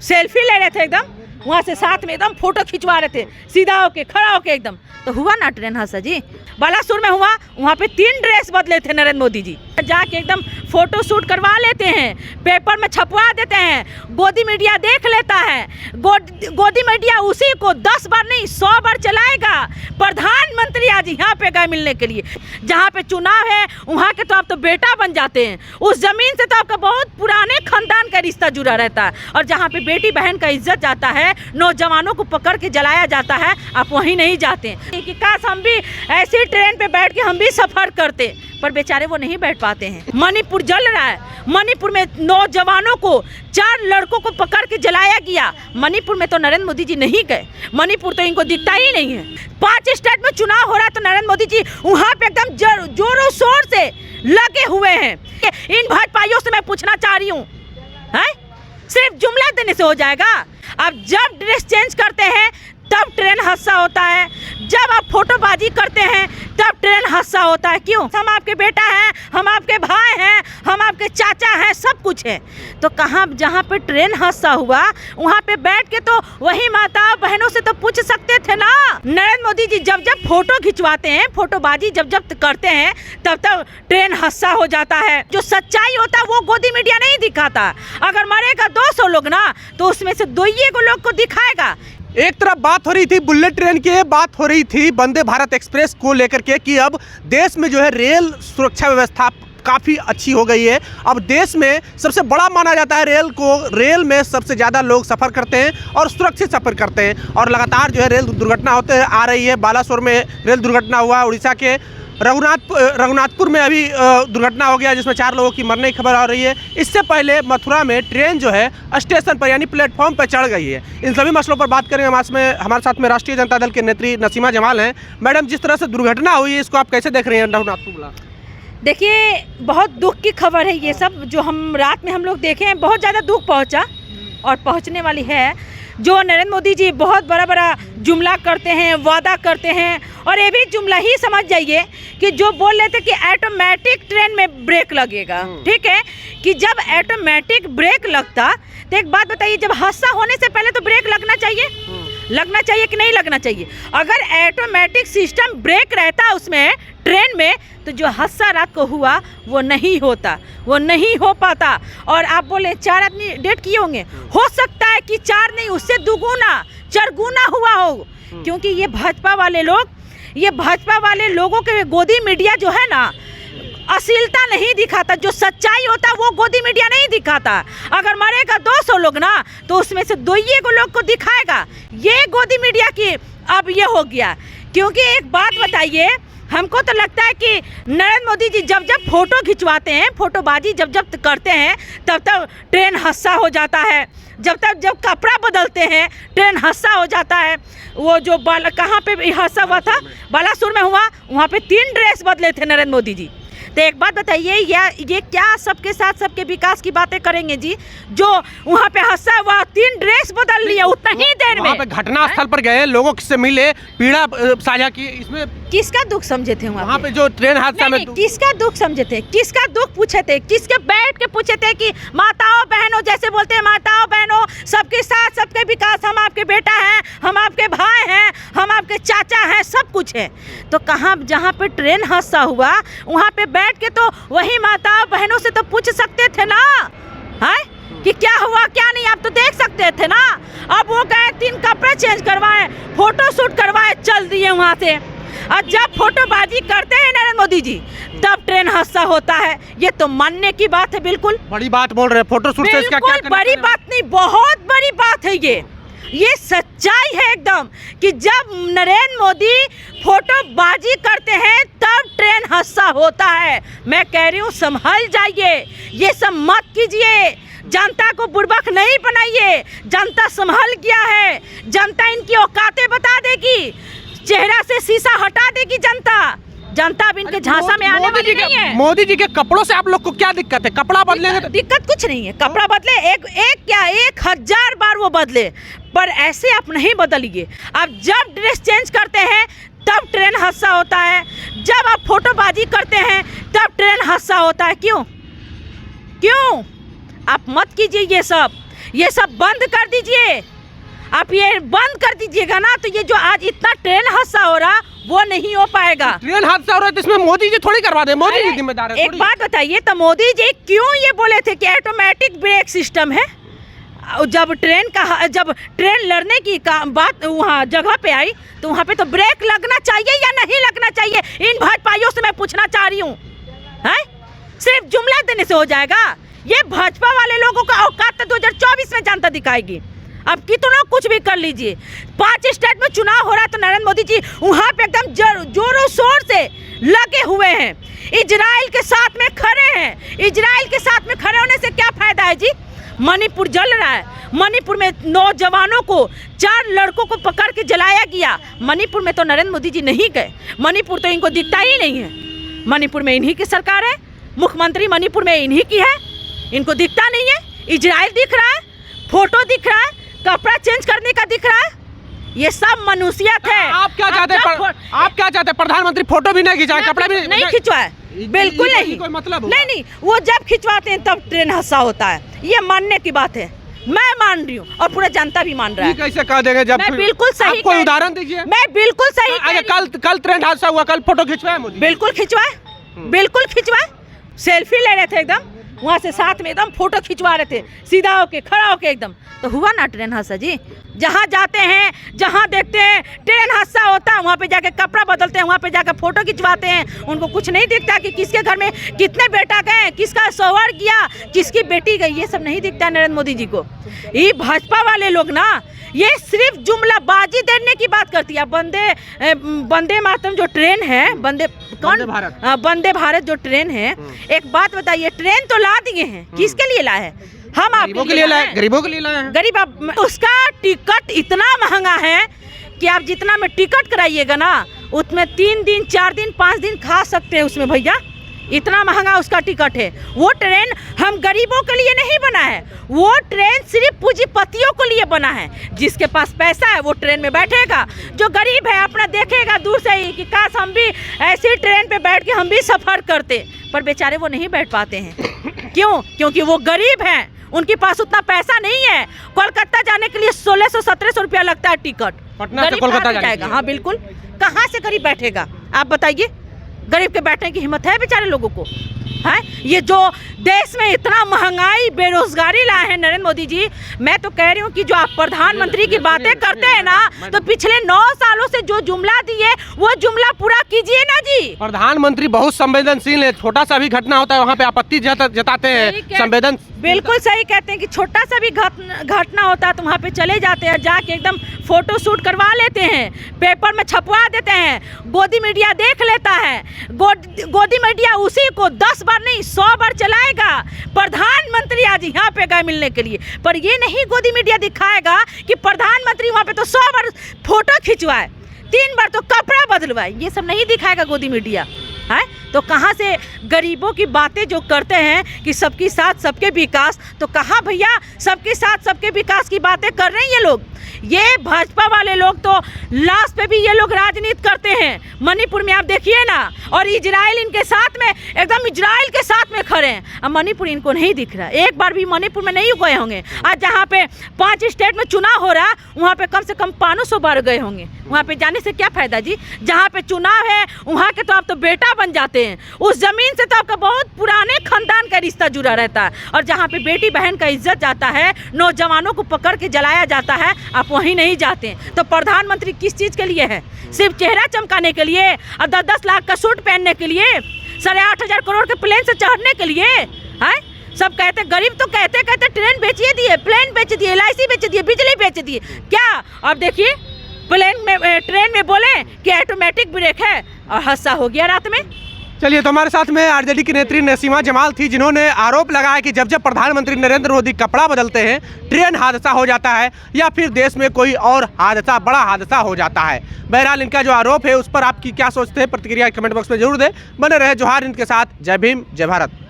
Selfie ले रहे थे एकदम, वहाँ से साथ में एकदम फोटो खिंचवा रहे थे, सीधा होके खड़ा होके एकदम। तो हुआ ना ट्रेन हादसा जी। बालासुर में हुआ, वहाँ पे 3 ड्रेस बदले थे नरेंद्र मोदी जी। जाके एकदम फोटो शूट करवा लेते हैं, पेपर में छपवा देते हैं, गोदी मीडिया देख लेता है। गोदी मीडिया उसी को 10 बार नहीं 100 बार चलाएगा। प्रधानमंत्री आज यहाँ पे गए मिलने के लिए। जहाँ पे चुनाव है वहाँ के तो आप तो बेटा बन जाते हैं, उस जमीन से तो आपका बहुत पुराने खानदान का रिश्ता जुड़ा रहता है। और जहाँ पे बेटी बहन का इज्जत जाता है, नौजवानों को पकड़ के जलाया जाता है, आप वहीं नहीं जाते हैं। कि काश हम भी ऐसी ट्रेन पे बैठ के हम भी सफर करते, पर बेचारे वो नहीं बैठ पाते हैं। मणिपुर जल रहा है, मणिपुर में नौजवानों को 4 लड़कों को पकड़ के जलाया गया। मणिपुर में तो नरेंद्र मोदी जी नहीं गए, मणिपुर तो इनको दिखता ही नहीं है। 5 स्टेट में चुनाव हो रहा है तो नरेंद्र मोदी जी वहाँ पे एकदम जोरों शोर से लगे हुए हैं। इन भाजपाइयों से मैं पूछना चाह रही हूँ, सिर्फ जुमला देने से हो जाएगा? अब जब ड्रेस चेंज करते हैं तब ट्रेन हादसा होता है, जब आप फोटोबाजी करते हैं तब ट्रेन हादसा होता है। क्यों? हम आपके बेटा हैं, हम आपके भाई हैं, हम आपके चाचा हैं, सब कुछ है। तो कहाँ जहाँ पे ट्रेन हादसा हुआ वहाँ पे बैठ के तो वही माता बहनों से तो पूछ सकते थे ना। नरेंद्र मोदी जी जब जब फोटो खिंचवाते हैं, फोटोबाजी जब जब करते हैं तब तब ट्रेन हादसा हो जाता है। जो सच्चाई होता है वो गोदी मीडिया नहीं दिखाता। अगर मरेगा 200 लोग ना तो उसमें से 2 लोग को दिखाएगा। एक तरफ बात हो रही थी बुलेट ट्रेन की, बात हो रही थी वंदे भारत एक्सप्रेस को लेकर के कि अब देश में जो है रेल सुरक्षा व्यवस्था काफ़ी अच्छी हो गई है। अब देश में सबसे बड़ा माना जाता है रेल को, रेल में सबसे ज़्यादा लोग सफ़र करते हैं और सुरक्षित सफ़र करते हैं। और लगातार जो है रेल दुर्घटना होते आ रही है। बालासुर में रेल दुर्घटना हुआ, उड़ीसा के रघुनाथपुर में अभी दुर्घटना हो गया जिसमें 4 लोगों की मरने की खबर आ रही है। इससे पहले मथुरा में ट्रेन जो है स्टेशन पर यानी प्लेटफॉर्म पर चढ़ गई है। इन सभी मसलों पर बात करेंगे। हमारे साथ में राष्ट्रीय जनता दल के नेत्री नसीमा जमाल हैं। मैडम, जिस तरह से दुर्घटना हुई है इसको आप कैसे देख रहे हैं रघुनाथपुर? देखिए, बहुत दुख की खबर है ये सब जो हम रात में हम लोग देखे हैं। बहुत ज़्यादा दुख पहुंचा और पहुंचने वाली है। जो नरेंद्र मोदी जी बहुत बड़ा जुमला करते हैं, वादा करते हैं, और ये भी जुमला ही समझ जाइए कि जो बोल रहे थे कि ऑटोमेटिक ट्रेन में ब्रेक लगेगा। ठीक है कि जब ऑटोमेटिक ब्रेक लगता तो एक बात बताइए, जब हादसा होने से पहले तो ब्रेक लगना चाहिए कि नहीं लगना चाहिए? अगर ऑटोमेटिक सिस्टम ब्रेक रहता उसमें ट्रेन में तो जो हादसा रात को हुआ वो नहीं होता, वो नहीं हो पाता। और आप बोले 4 आदमी डेथ किए होंगे, हो सकता है कि 4 नहीं उससे दुगुना 4 गुना हुआ हो। क्योंकि ये भाजपा वाले लोगों के गोदी मीडिया जो है ना अश्लीलता नहीं दिखाता। जो सच्चाई होता वो गोदी मीडिया नहीं दिखाता। अगर मरेगा 200 लोग ना तो उसमें से 2 लोग को दिखाएगा। ये गोदी मीडिया की अब ये हो गया। क्योंकि एक बात बताइए, हमको तो लगता है कि नरेंद्र मोदी जी जब जब फोटो खिंचवाते हैं, फोटोबाजी जब जब करते हैं तब तब ट्रेन हादसा हो जाता है। जब कपड़ा बदलते हैं ट्रेन हादसा हो जाता है। वो जो कहाँ पे हादसा हुआ था, बालासुर में हुआ, वहाँ पे 3 ड्रेस बदले थे नरेंद्र मोदी जी। तो एक बात बताइए, ये क्या सबके साथ सबके विकास की बातें करेंगे जी? जो वहाँ पे हादसा हुआ 3 ड्रेस बदल लिया उतना ही देर में। वहाँ पे घटना स्थल पर गए, लोगों से मिले, पीड़ा साझा की। इसमें किसका दुख समझे थे वहाँ पे जो ट्रेन हादसा में? किसका दुख समझे थे, किसका दुख पूछे थे, किसके बैठ के पूछे थे कि माताओं बहनों, जैसे बोलते हैं माताओं बहनों, सबके साथ सबके विकास, हम आपके बेटा हैं, हम आपके भाई हैं, हम आपके चाचा हैं, सब कुछ है। तो कहाँ जहाँ पे ट्रेन हादसा हुआ वहाँ पे बैठ के तो वही माताओं बहनों से तो पूछ सकते थे ना, है कि क्या हुआ क्या नहीं, आप तो देख सकते थे ना। अब वो गए 3 कपड़े चेंज करवाए, फोटो शूट करवाए, चल दिए वहाँ से। और जब फोटोबाजी करते हैं नरेंद्र मोदी जी तब ट्रेन हादसा होता है। ये तो मानने की बात है। बिल्कुल बड़ी बात बोल रहे हैं। फोटो शूट से इसका क्या बड़ी बात नहीं, बहुत बड़ी बात है ये सच्चाई है एकदम कि जब नरेंद्र मोदी फोटोबाजी करते हैं तब ट्रेन हादसा होता है। मैं कह रही हूँ संभल जाइए, ये सब मत कीजिए। जनता को बुर्बक नहीं बनाइए। जनता संभल गया है, जनता इनकी औकातें बता देगी, चेहरा से शीशा हटा देगी जनता अब इनके झांसा में आने वाली नहीं है। मोदी जी के कपड़ों से आप लोग को क्या दिक्कत है? कपड़ा बदलेंगे तो दिक्कत कुछ नहीं है। कपड़ा बदले, एक क्या 1000 बार वो बदले, पर ऐसे आप नहीं बदलिए। आप जब ड्रेस चेंज करते हैं तब ट्रेन हादसा होता है, जब आप फोटोबाजी करते हैं तब ट्रेन हादसा होता है। क्यों आप मत कीजिए ये सब। ये सब बंद कर दीजिए। आप ये बंद कर दीजिएगा ना तो ये जो आज इतना ट्रेन हादसा हो रहा वो नहीं हो पाएगा। ट्रेन हादसा हो रहा है तो इसमें मोदी जी थोड़ी करवा दे, मोदी जी जिम्मेदार है। एक बात बताइए, तो मोदी जी क्यों ये बोले थे कि ऑटोमेटिक ब्रेक सिस्टम है? जब ट्रेन लड़ने की बात वहाँ जगह पे आई तो वहाँ पे तो ब्रेक लगना चाहिए या नहीं लगना चाहिए? इन भाजपाइयों से मैं पूछना चाह रही हूँ। सिर्फ जुमला देने से हो जाएगा? ये भाजपा वाले लोगों का औकात 2024 में जनता दिखाएगी। अब कितना कुछ भी कर लीजिए, 5 स्टेट में चुनाव हो रहा है तो नरेंद्र मोदी जी वहाँ पे एकदम जोरों शोर से लगे हुए हैं, इजराइल के साथ में खड़े हैं। इजराइल के साथ में खड़े होने से क्या फायदा है जी? मणिपुर जल रहा है, मणिपुर में नौजवानों को 4 लड़कों को पकड़ के जलाया गया। मणिपुर में तो नरेंद्र मोदी जी नहीं गए, मणिपुर तो इनको दिखता ही नहीं है। मणिपुर में इन्हीं की सरकार है, मुख्यमंत्री मणिपुर में इन्हीं की है, इनको दिखता नहीं है। इजराइल दिख रहा है, फोटो दिख रहा है, कपड़ा चेंज करने का दिख रहा है, ये सब मनुष्यत है। आप क्या चाहते हैं? प्रधानमंत्री फोटो भी नहीं खिंचाए, कपड़ा भी नहीं खिंचवाए, बिल्कुल नहीं। कोई मतलब नहीं, वो जब खिंचवाते हैं तब ट्रेन हादसा होता है, ये मानने की बात है। मैं मान रही हूँ और पूरा जनता भी मान रहा है। कैसे कह देंगे जब मैं बिल्कुल सही, कोई उदाहरण दीजिए। मैं बिल्कुल सही। कल ट्रेन हादसा हुआ, कल फोटो खिंचवाए मोदी? बिल्कुल खिंचवाए, बिल्कुल खिंचवाए। सेल्फी ले रहे थे एकदम, वहाँ से साथ में एकदम फोटो खिंचवा रहे थे, सीधा होके खड़ा होके एकदम। तो हुआ ना ट्रेन हादसा जी? जहाँ जाते हैं, जहाँ देखते हैं ट्रेन हादसा होता है, वहाँ पे जाके कपड़ा बदलते हैं, वहाँ पे जाके फोटो खिंचवाते हैं। उनको कुछ नहीं दिखता कि किसके घर में कितने बेटा गए, किसका सोवर गया, किसकी बेटी गई, ये सब नहीं दिखता नरेंद्र मोदी जी को। ये भाजपा वाले लोग ना ये सिर्फ जुमलाबाजी देने की बात करती है। वंदे मातरम जो ट्रेन है, वंदे भारत जो ट्रेन है, एक बात बताइए, ट्रेन तो ला दिए हैं, किसके लिए लाए हैं? हम गरीबों के लिए लाए, गरीबों के लिए लाए हैं। गरीब, उसका टिकट इतना महंगा है कि आप जितना में टिकट कराइएगा ना उसमें 3 दिन 4 दिन 5 दिन खा सकते हैं उसमें भैया, इतना महंगा उसका टिकट है। वो ट्रेन हम गरीबों के लिए नहीं बना है, वो ट्रेन सिर्फ पूंजीपतियों के लिए बना है। जिसके पास पैसा है वो ट्रेन में बैठेगा, जो गरीब है अपना देखेगा दूर से ही कि काश हम भी ऐसी ट्रेन पे बैठ के हम भी सफ़र करते, पर बेचारे वो नहीं बैठ पाते हैं। क्यों? क्योंकि वो गरीब हैं, उनके पास उतना पैसा नहीं है। कोलकाता जाने के लिए 1600-1700 रुपया लगता है टिकट, पटना से कोलकाता जाएगा। हाँ बिल्कुल, कहाँ से गरीब बैठेगा आप बताइए? गरीब के बैठने की हिम्मत है बेचारे लोगों को? है ये जो देश में इतना महंगाई बेरोजगारी लाए हैं नरेंद्र मोदी जी। मैं तो कह रही हूँ कि जो आप प्रधानमंत्री की बातें करते हैं ना, तो पिछले 9 सालों से जो जुमला दिए वो जुमला पूरा कीजिए ना जी। प्रधानमंत्री बहुत संवेदनशील है, छोटा सा भी घटना होता है वहाँ पे आपत्ति जताते हैं। संवेदन बिल्कुल सही कहते हैं कि छोटा सा भी घटना होता है तो वहाँ पे चले जाते हैं, जाके एकदम फोटो शूट करवा लेते हैं, पेपर में छपवा देते हैं, गोदी मीडिया देख लेता है। गोदी मीडिया उसी को 10 बार नहीं 100 बार चलाएगा। प्रधानमंत्री आज यहाँ पे गए मिलने के लिए, पर ये नहीं गोदी मीडिया दिखाएगा कि प्रधानमंत्री वहाँ पे तो 100 बार फोटो खिंचवाए, 3 बार तो कपड़ा बदलवाए, ये सब नहीं दिखाएगा गोदी मीडिया है। तो कहाँ से गरीबों की बातें जो करते हैं कि सबके साथ सबके विकास, तो कहाँ भैया सबके साथ सबके विकास की बातें कर रहे हैं ये लोग? ये भाजपा वाले लोग तो लास्ट पे भी ये लोग राजनीति करते हैं। मणिपुर में आप देखिए ना, और इजराइल इनके साथ में, एकदम इजराइल के साथ में खड़े हैं। अब मणिपुर इनको नहीं दिख रहा, एक बार भी मणिपुर में नहीं गए होंगे। आज जहाँ पे 5 स्टेट में चुनाव हो रहा है वहाँ पे कम से कम 500 बार गए होंगे। वहाँ पे जाने से क्या फायदा जी? जहाँ पे चुनाव है वहाँ के तो आप तो बेटा बन जाते हैं, उस जमीन से तो आपका बहुत पुराने खानदान का रिश्ता जुड़ा रहता है। और जहाँ पे बेटी बहन का इज्जत जाता है, नौजवानों को पकड़ के जलाया जाता है, आप वहीं नहीं जाते हैं। तो प्रधानमंत्री किस चीज़ के लिए है? सिर्फ चेहरा चमकाने के लिए और 10-10 लाख का सूट पहनने के लिए, 8,500 करोड़ के प्लेन से चढ़ने के लिए है? सब कहते गरीब तो कहते ट्रेन बेचिए दिए, प्लेन बेच दिए, LIC बेच दिए, बिजली बेच दिए। क्या अब देखिए ट्रेन में बोले कि ऑटोमेटिक ब्रेक है और हादसा हो गया रात में। चलिए, तो हमारे साथ में आरजेडी की नेत्री नसीमा जमाल थी, जिन्होंने आरोप लगाया कि जब प्रधानमंत्री नरेंद्र मोदी कपड़ा बदलते हैं ट्रेन हादसा हो जाता है या फिर देश में कोई और हादसा, बड़ा हादसा हो जाता है। बहरहाल इनका जो आरोप है उस पर आपकी क्या सोचते हैं, प्रतिक्रिया कमेंट बॉक्स में जरूर दें। बने रहे जोहार हिंद के साथ। जय भीम, जय भारत।